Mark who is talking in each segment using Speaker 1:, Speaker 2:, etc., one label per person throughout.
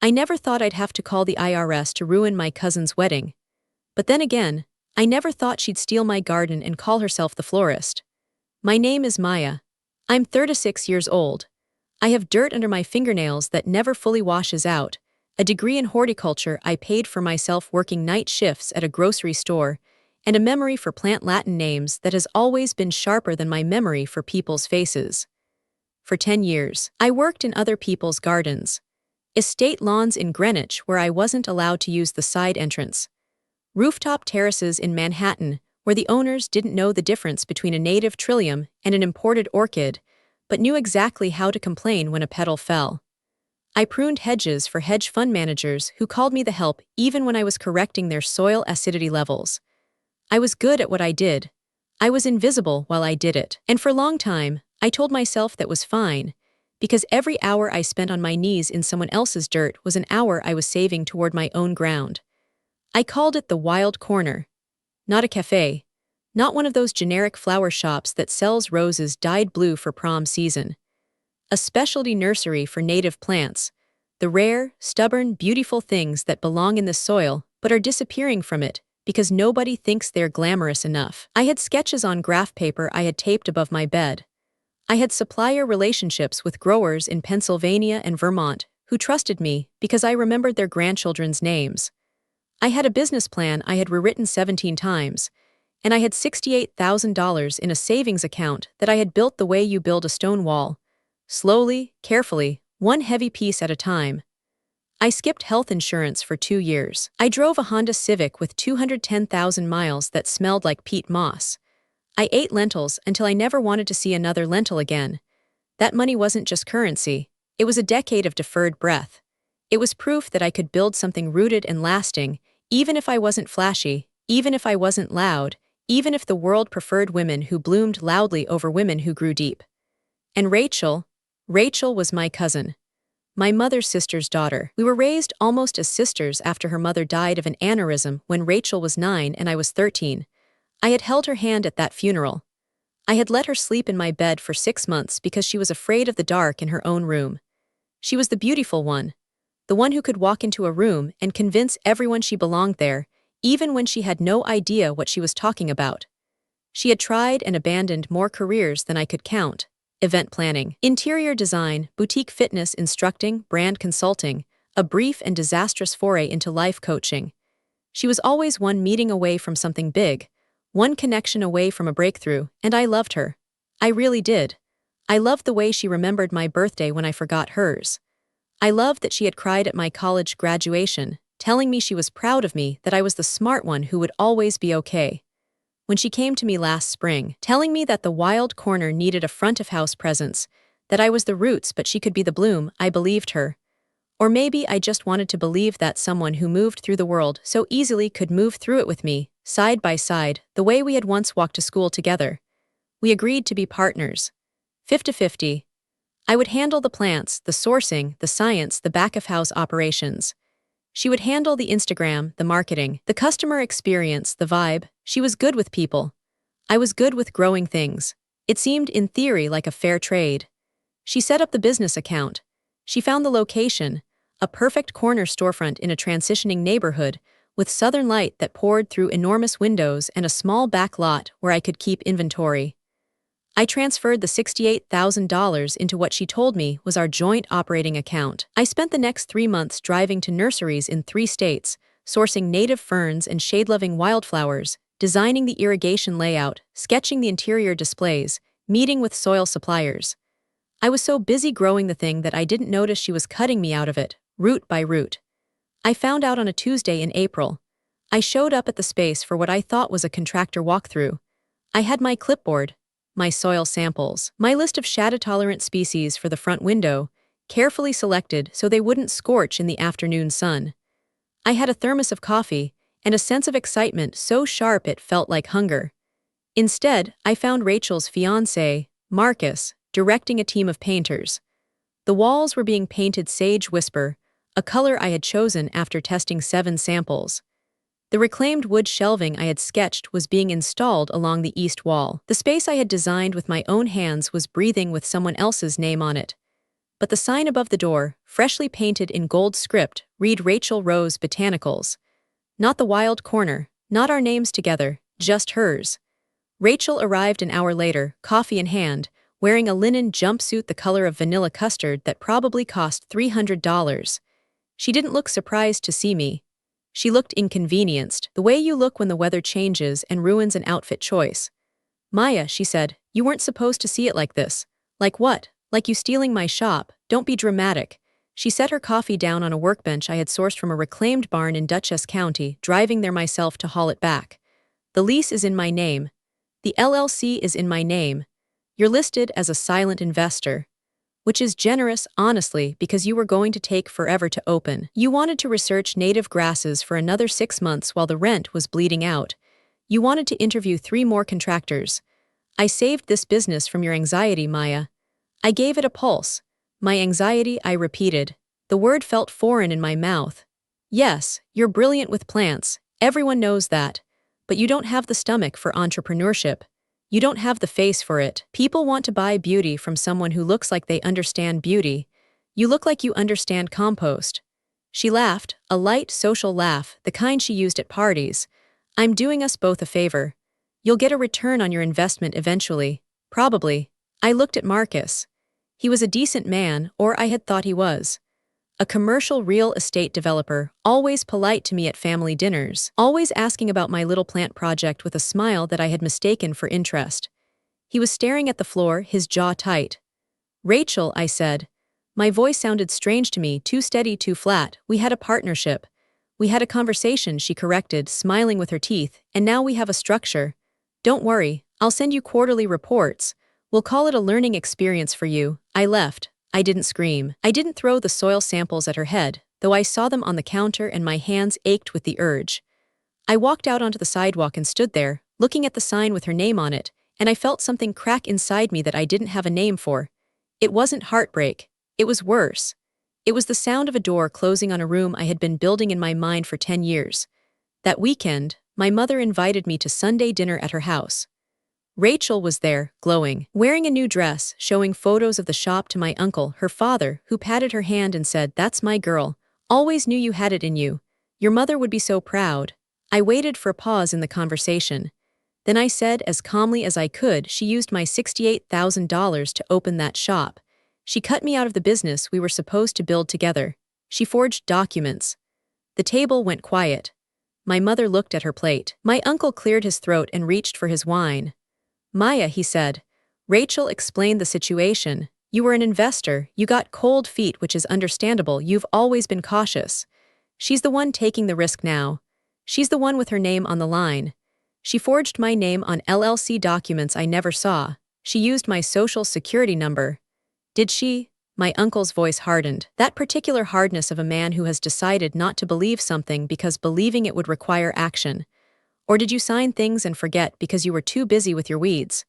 Speaker 1: I never thought I'd have to call the IRS to ruin my cousin's wedding. But then again, I never thought she'd steal my garden and call herself the florist. My name is Maya. I'm 36 years old. I have dirt under my fingernails that never fully washes out, a degree in horticulture I paid for myself working night shifts at a grocery store, and a memory for plant Latin names that has always been sharper than my memory for people's faces. For 10 years, I worked in other people's gardens. Estate lawns in Greenwich where I wasn't allowed to use the side entrance. Rooftop terraces in Manhattan where the owners didn't know the difference between a native trillium and an imported orchid, but knew exactly how to complain when a petal fell. I pruned hedges for hedge fund managers who called me the help even when I was correcting their soil acidity levels. I was good at what I did. I was invisible while I did it. And for a long time, I told myself that was fine, because every hour I spent on my knees in someone else's dirt was an hour I was saving toward my own ground. I called it the Wild Corner. Not a cafe. Not one of those generic flower shops that sells roses dyed blue for prom season. A specialty nursery for native plants, the rare, stubborn, beautiful things that belong in the soil but are disappearing from it because nobody thinks they're glamorous enough. I had sketches on graph paper I had taped above my bed. I had supplier relationships with growers in Pennsylvania and Vermont who trusted me because I remembered their grandchildren's names. I had a business plan I had rewritten 17 times, and I had $68,000 in a savings account that I had built the way you build a stone wall, slowly, carefully, one heavy piece at a time. I skipped health insurance for 2 years. I drove a Honda Civic with 210,000 miles that smelled like peat moss. I ate lentils until I never wanted to see another lentil again. That money wasn't just currency, it was a decade of deferred breath. It was proof that I could build something rooted and lasting, even if I wasn't flashy, even if I wasn't loud, even if the world preferred women who bloomed loudly over women who grew deep. And Rachel was my cousin. My mother's sister's daughter. We were raised almost as sisters after her mother died of an aneurysm when Rachel was 9 and I was 13. I had held her hand at that funeral. I had let her sleep in my bed for 6 months because she was afraid of the dark in her own room. She was the beautiful one, the one who could walk into a room and convince everyone she belonged there, even when she had no idea what she was talking about. She had tried and abandoned more careers than I could count. Event planning, interior design, boutique fitness instructing, brand consulting, a brief and disastrous foray into life coaching. She was always one meeting away from something big, one connection away from a breakthrough, and I loved her. I really did. I loved the way she remembered my birthday when I forgot hers. I loved that she had cried at my college graduation, telling me she was proud of me, that I was the smart one who would always be okay. When she came to me last spring, telling me that the Wild Corner needed a front-of-house presence, that I was the roots but she could be the bloom, I believed her. Or maybe I just wanted to believe that someone who moved through the world so easily could move through it with me, side by side, the way we had once walked to school together. We agreed to be partners. 50-50. I would handle the plants, the sourcing, the science, the back-of-house operations. She would handle the Instagram, the marketing, the customer experience, the vibe. She was good with people. I was good with growing things. It seemed, in theory, like a fair trade. She set up the business account. She found the location, a perfect corner storefront in a transitioning neighborhood, with southern light that poured through enormous windows and a small back lot where I could keep inventory. I transferred the $68,000 into what she told me was our joint operating account. I spent the next 3 months driving to nurseries in 3 states, sourcing native ferns and shade-loving wildflowers, designing the irrigation layout, sketching the interior displays, meeting with soil suppliers. I was so busy growing the thing that I didn't notice she was cutting me out of it, root by root. I found out on a Tuesday in April. I showed up at the space for what I thought was a contractor walkthrough. I had my clipboard, my soil samples, my list of shadow-tolerant species for the front window, carefully selected so they wouldn't scorch in the afternoon sun. I had a thermos of coffee and a sense of excitement so sharp it felt like hunger. Instead, I found Rachel's fiancé, Marcus, directing a team of painters. The walls were being painted sage whisper, a color I had chosen after testing 7 samples. The reclaimed wood shelving I had sketched was being installed along the east wall. The space I had designed with my own hands was breathing with someone else's name on it. but the sign above the door, freshly painted in gold script, read Rachel Rose Botanicals. Not the wild corner, not our names together, just hers. Rachel arrived an hour later, coffee in hand, wearing a linen jumpsuit the color of vanilla custard that probably cost $300. She didn't look surprised to see me. She looked inconvenienced, the way you look when the weather changes and ruins an outfit choice. Maya, she said, you weren't supposed to see it like this. Like what? Like you stealing my shop. Don't be dramatic. She set her coffee down on a workbench I had sourced from a reclaimed barn in Dutchess County, driving there myself to haul it back. The lease is in my name. The LLC is in my name. You're listed as a silent investor. Which is generous, honestly, because you were going to take forever to open. You wanted to research native grasses for another 6 months while the rent was bleeding out. You wanted to interview 3 more contractors. I saved this business from your anxiety, Maya. I gave it a pulse. My anxiety, I repeated. The word felt foreign in my mouth. Yes, you're brilliant with plants. Everyone knows that. But you don't have the stomach for entrepreneurship. You don't have the face for it. People want to buy beauty from someone who looks like they understand beauty. You look like you understand compost. She laughed, a light social laugh, the kind she used at parties. I'm doing us both a favor. You'll get a return on your investment eventually. Probably. I looked at Marcus. He was a decent man, or I had thought he was. A commercial real estate developer, always polite to me at family dinners, always asking about my little plant project with a smile that I had mistaken for interest. He was staring at the floor, his jaw tight. Rachel, I said. My voice sounded strange to me, too steady, too flat. We had a partnership. We had a conversation, she corrected, smiling with her teeth, and now we have a structure. Don't worry, I'll send you quarterly reports. We'll call it a learning experience for you. I left. I didn't scream. I didn't throw the soil samples at her head, though I saw them on the counter and my hands ached with the urge. I walked out onto the sidewalk and stood there, looking at the sign with her name on it, and I felt something crack inside me that I didn't have a name for. It wasn't heartbreak. It was worse. It was the sound of a door closing on a room I had been building in my mind for 10 years. That weekend, my mother invited me to Sunday dinner at her house. Rachel was there, glowing, wearing a new dress, showing photos of the shop to my uncle, her father, who patted her hand and said, "That's my girl. Always knew you had it in you. Your mother would be so proud." I waited for a pause in the conversation. Then I said, as calmly as I could, she used my $68,000 to open that shop. She cut me out of the business we were supposed to build together. She forged documents. The table went quiet. My mother looked at her plate. My uncle cleared his throat and reached for his wine. Maya, he said. Rachel explained the situation. You were an investor, you got cold feet, which is understandable, you've always been cautious. She's the one taking the risk now. She's the one with her name on the line. She forged my name on LLC documents I never saw. She used my social security number. Did she? My uncle's voice hardened. That particular hardness of a man who has decided not to believe something because believing it would require action. Or did you sign things and forget because you were too busy with your weeds?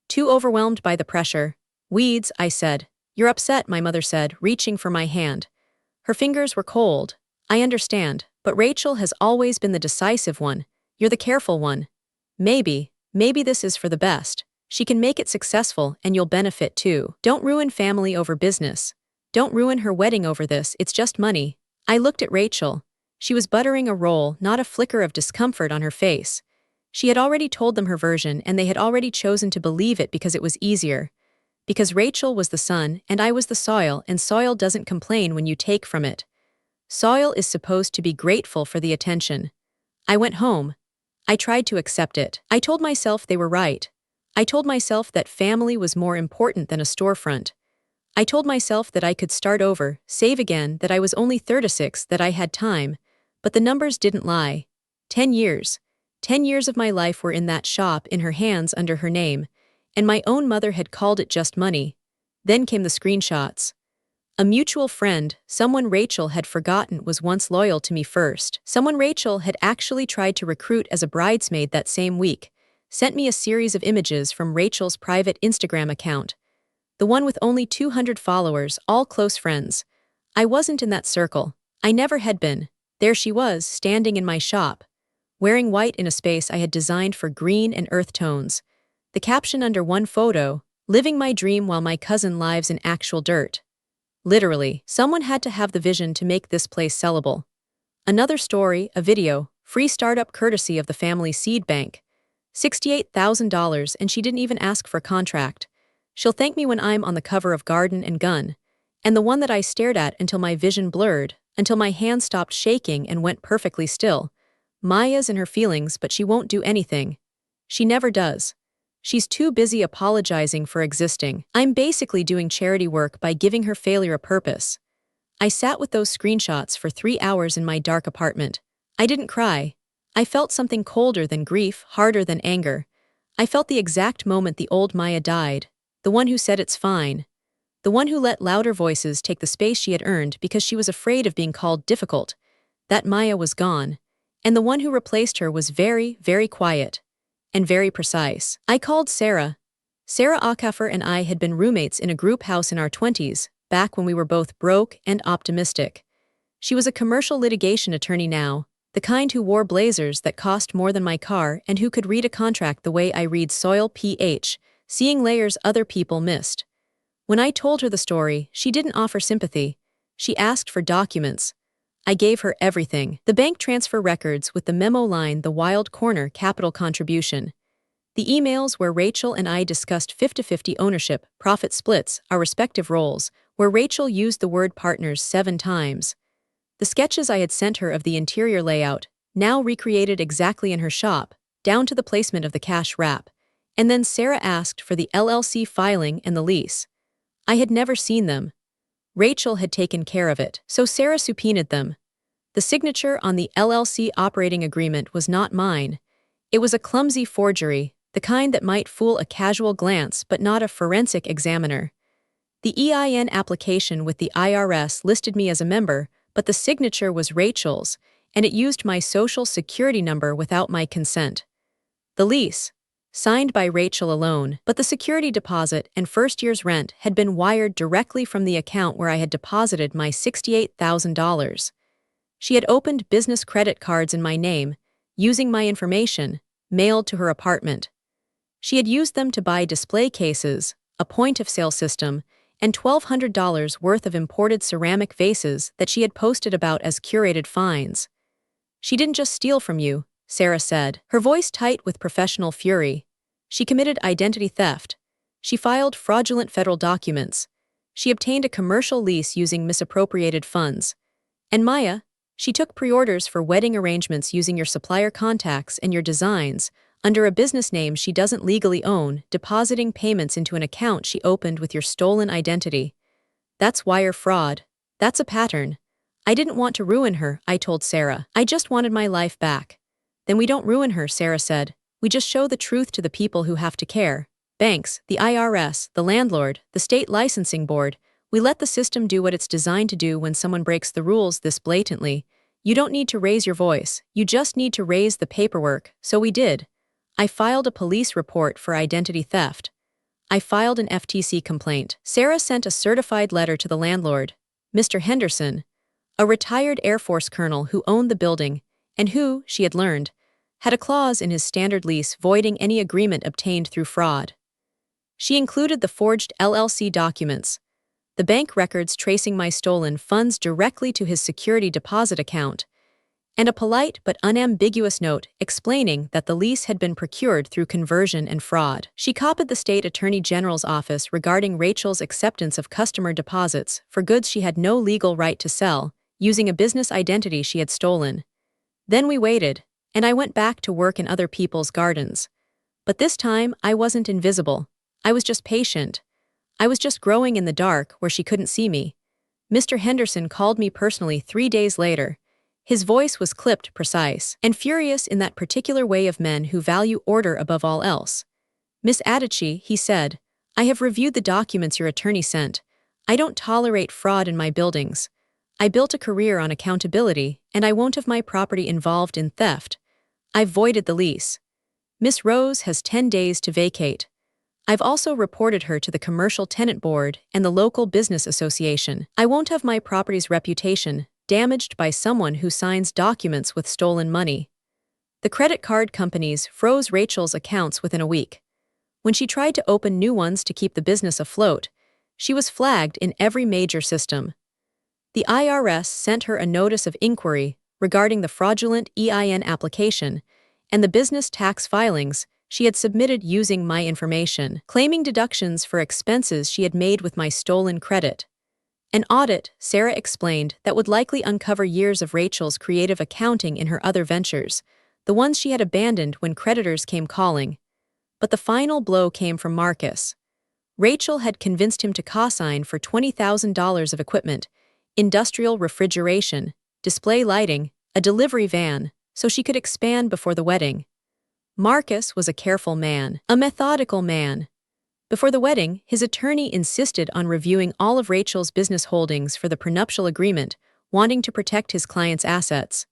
Speaker 1: Too overwhelmed by the pressure? Weeds, I said. You're upset, my mother said, reaching for my hand. Her fingers were cold. I understand, but Rachel has always been the decisive one. You're the careful one. Maybe this is for the best. She can make it successful and you'll benefit too. Don't ruin family over business. Don't ruin her wedding over this, it's just money. I looked at Rachel. She was buttering a roll, not a flicker of discomfort on her face. She had already told them her version and they had already chosen to believe it because it was easier. Because Rachel was the sun and I was the soil, and soil doesn't complain when you take from it. Soil is supposed to be grateful for the attention. I went home. I tried to accept it. I told myself they were right. I told myself that family was more important than a storefront. I told myself that I could start over, save again, that I was only 36, that I had time. But the numbers didn't lie. 10 years. 10 years of my life were in that shop, in her hands, under her name. And my own mother had called it just money. Then came the screenshots. A mutual friend, someone Rachel had forgotten was once loyal to me first. Someone Rachel had actually tried to recruit as a bridesmaid that same week, sent me a series of images from Rachel's private Instagram account. The one with only 200 followers, all close friends. I wasn't in that circle. I never had been. There she was, standing in my shop, wearing white in a space I had designed for green and earth tones. The caption under one photo, "Living my dream while my cousin lives in actual dirt." Literally, someone had to have the vision to make this place sellable. Another story, a video, free startup courtesy of the family seed bank. $68,000 and she didn't even ask for a contract. She'll thank me when I'm on the cover of Garden and Gun. And the one that I stared at until my vision blurred, until my hands stopped shaking and went perfectly still. Maya's in her feelings, but she won't do anything. She never does. She's too busy apologizing for existing. I'm basically doing charity work by giving her failure a purpose. I sat with those screenshots for 3 hours in my dark apartment. I didn't cry. I felt something colder than grief, harder than anger. I felt the exact moment the old Maya died, the one who said it's fine. The one who let louder voices take the space she had earned because she was afraid of being called difficult. That Maya was gone. And the one who replaced her was very, very quiet. And very precise. I called Sarah. Sarah Akafer and I had been roommates in a group house in our 20s, back when we were both broke and optimistic. She was a commercial litigation attorney now, the kind who wore blazers that cost more than my car and who could read a contract the way I read soil pH, seeing layers other people missed. When I told her the story, she didn't offer sympathy. She asked for documents. I gave her everything. The bank transfer records with the memo line, the Wild Corner capital contribution. The emails where Rachel and I discussed 50-50 ownership, profit splits, our respective roles, where Rachel used the word partners 7 times. The sketches I had sent her of the interior layout, now recreated exactly in her shop, down to the placement of the cash wrap. And then Sarah asked for the LLC filing and the lease. I had never seen them. Rachel had taken care of it, so Sarah subpoenaed them. The signature on the LLC operating agreement was not mine. It was a clumsy forgery, the kind that might fool a casual glance but not a forensic examiner. The EIN application with the IRS listed me as a member, but the signature was Rachel's, and it used my social security number without my consent. The lease, signed by Rachel alone, but the security deposit and first year's rent had been wired directly from the account where I had deposited my $68,000. She had opened business credit cards in my name, using my information, mailed to her apartment. She had used them to buy display cases, a point-of-sale system, and $1,200 worth of imported ceramic vases that she had posted about as curated finds. She didn't just steal from you, Sarah said, her voice tight with professional fury. She committed identity theft. She filed fraudulent federal documents. She obtained a commercial lease using misappropriated funds. And Maya, she took pre-orders for wedding arrangements using your supplier contacts and your designs, under a business name she doesn't legally own, depositing payments into an account she opened with your stolen identity. That's wire fraud. That's a pattern. I didn't want to ruin her, I told Sarah. I just wanted my life back. Then we don't ruin her, Sarah said. We just show the truth to the people who have to care. Banks, the IRS, the landlord, the state licensing board. We let the system do what it's designed to do when someone breaks the rules this blatantly. You don't need to raise your voice. You just need to raise the paperwork. So we did. I filed a police report for identity theft. I filed an FTC complaint. Sarah sent a certified letter to the landlord, Mr. Henderson, a retired Air Force colonel who owned the building and who, she had learned, had a clause in his standard lease voiding any agreement obtained through fraud. She included the forged LLC documents, the bank records tracing my stolen funds directly to his security deposit account, and a polite but unambiguous note explaining that the lease had been procured through conversion and fraud. She copied the state attorney general's office regarding Rachel's acceptance of customer deposits for goods she had no legal right to sell, using a business identity she had stolen. Then we waited, and I went back to work in other people's gardens. But this time, I wasn't invisible. I was just patient. I was just growing in the dark where she couldn't see me. Mr. Henderson called me personally 3 days later. His voice was clipped, precise, and furious in that particular way of men who value order above all else. Miss Adichie, he said, I have reviewed the documents your attorney sent. I don't tolerate fraud in my buildings. I built a career on accountability, and I won't have my property involved in theft. I've voided the lease. Miss Rose has 10 days to vacate. I've also reported her to the Commercial Tenant Board and the local business association. I won't have my property's reputation damaged by someone who signs documents with stolen money. The credit card companies froze Rachel's accounts within a week. When she tried to open new ones to keep the business afloat, She was flagged in every major system. The IRS sent her a notice of inquiry regarding the fraudulent EIN application and the business tax filings she had submitted using my information, claiming deductions for expenses she had made with my stolen credit. An audit, Sarah explained, that would likely uncover years of Rachel's creative accounting in her other ventures, the ones she had abandoned when creditors came calling. But the final blow came from Marcus. Rachel had convinced him to co-sign for $20,000 of equipment, industrial refrigeration, display lighting, a delivery van, so she could expand before the wedding. Marcus was a careful man, a methodical man. Before the wedding, his attorney insisted on reviewing all of Rachel's business holdings for the prenuptial agreement, wanting to protect his client's assets.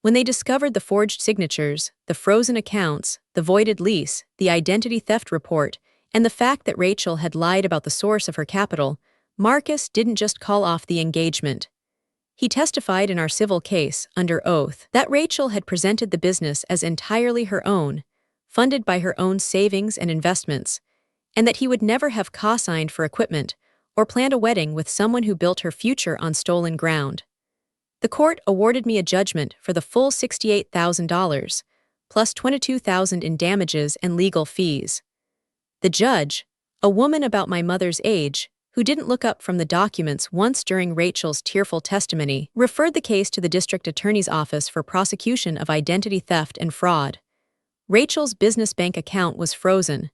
Speaker 1: When they discovered the forged signatures, the frozen accounts, the voided lease, the identity theft report, and the fact that Rachel had lied about the source of her capital, Marcus didn't just call off the engagement. He testified in our civil case, under oath, that Rachel had presented the business as entirely her own, funded by her own savings and investments, and that he would never have co-signed for equipment or planned a wedding with someone who built her future on stolen ground. The court awarded me a judgment for the full $68,000, plus $22,000 in damages and legal fees. The judge, a woman about my mother's age, who didn't look up from the documents once during Rachel's tearful testimony, referred the case to the district attorney's office for prosecution of identity theft and fraud. Rachel's business bank account was frozen.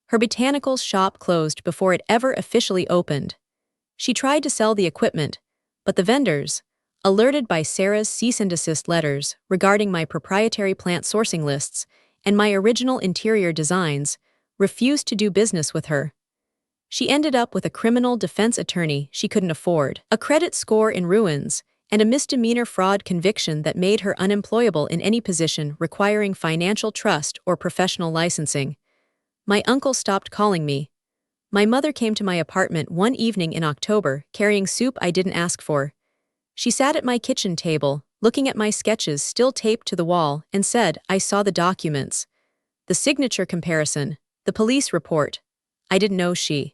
Speaker 1: Her botanicals shop closed before it ever officially opened. She tried to sell the equipment, but the vendors, alerted by Sarah's cease and desist letters regarding my proprietary plant sourcing lists and my original interior designs, refused to do business with her. She ended up with a criminal defense attorney she couldn't afford, a credit score in ruins, and a misdemeanor fraud conviction that made her unemployable in any position requiring financial trust or professional licensing. My uncle stopped calling me. My mother came to my apartment one evening in October, carrying soup I didn't ask for. She sat at my kitchen table, looking at my sketches still taped to the wall, and said, "I saw the documents. The signature comparison, the police report. I didn't know she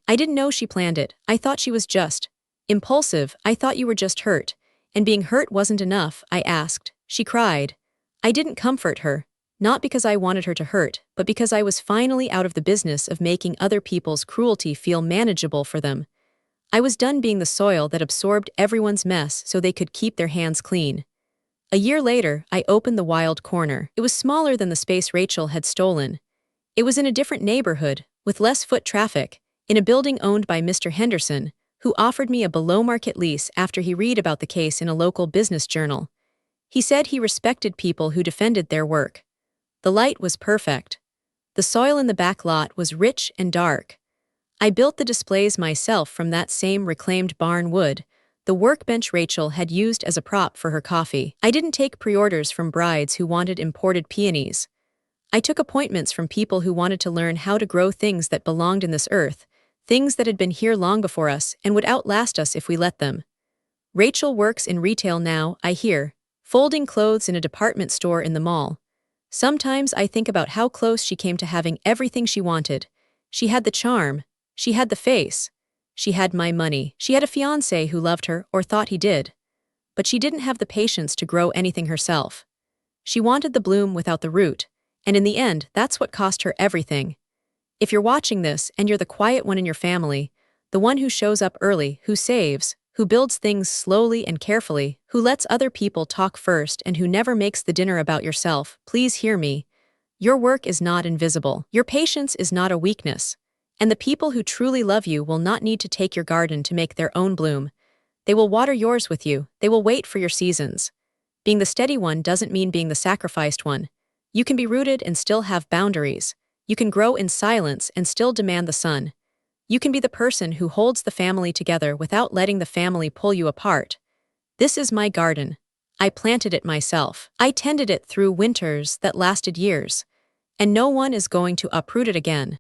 Speaker 1: planned it. I thought she was just impulsive. I thought you were just hurt. And being hurt wasn't enough, I asked." She cried. I didn't comfort her, not because I wanted her to hurt, but because I was finally out of the business of making other people's cruelty feel manageable for them. I was done being the soil that absorbed everyone's mess so they could keep their hands clean. A year later, I opened the Wild Corner. It was smaller than the space Rachel had stolen. It was in a different neighborhood, with less foot traffic, in a building owned by Mr. Henderson, who offered me a below-market lease after he read about the case in a local business journal. He said he respected people who defended their work. The light was perfect. The soil in the back lot was rich and dark. I built the displays myself from that same reclaimed barn wood, the workbench Rachel had used as a prop for her coffee. I didn't take pre-orders from brides who wanted imported peonies. I took appointments from people who wanted to learn how to grow things that belonged in this earth, things that had been here long before us and would outlast us if we let them. Rachel works in retail now, I hear, folding clothes in a department store in the mall. Sometimes I think about how close she came to having everything she wanted. She had the charm. She had the face. She had my money. She had a fiancé who loved her or thought he did. But she didn't have the patience to grow anything herself. She wanted the bloom without the root, and in the end, that's what cost her everything. If you're watching this and you're the quiet one in your family, the one who shows up early, who saves, who builds things slowly and carefully, who lets other people talk first and who never makes the dinner about yourself, please hear me. Your work is not invisible. Your patience is not a weakness. And the people who truly love you will not need to take your garden to make their own bloom. They will water yours with you. They will wait for your seasons. Being the steady one doesn't mean being the sacrificed one. You can be rooted and still have boundaries. You can grow in silence and still demand the sun. You can be the person who holds the family together without letting the family pull you apart. This is my garden. I planted it myself. I tended it through winters that lasted years. And no one is going to uproot it again.